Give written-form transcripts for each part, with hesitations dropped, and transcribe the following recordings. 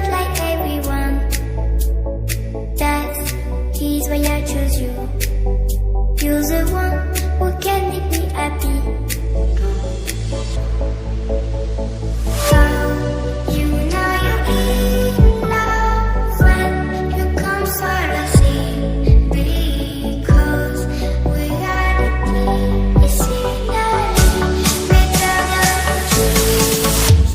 not like everyone. That is why I chose you. You're the one who can make me happy. How you know you're in love when you come for the same. Because we are the scenery better than trees.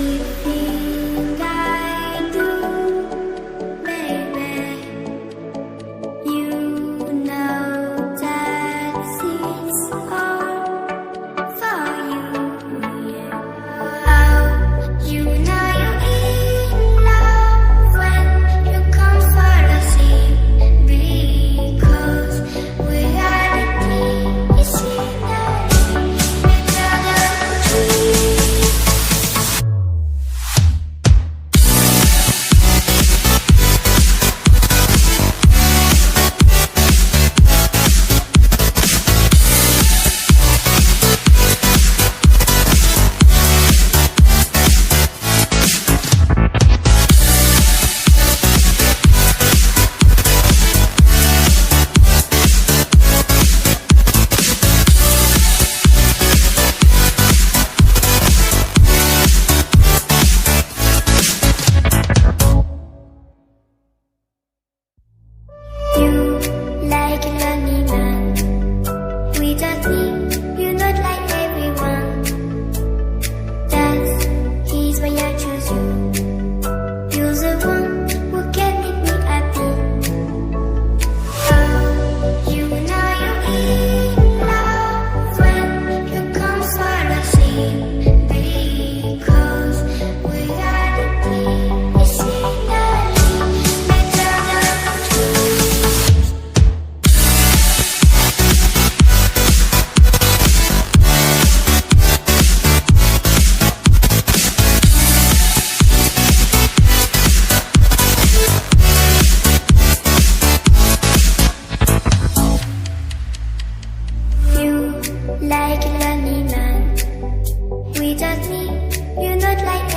Everything I do, baby, you know that it's all for you. How you know you're in love when you come for the same. Because we are the scenery better than trees. You like a lonely man. Without me, you're not like everyone. That is why I choose you. You're the one who can make me happy. How you know you're in love when you come for the same. Because we are the scenery better than trees. You like a lonely man. Without me, you're not like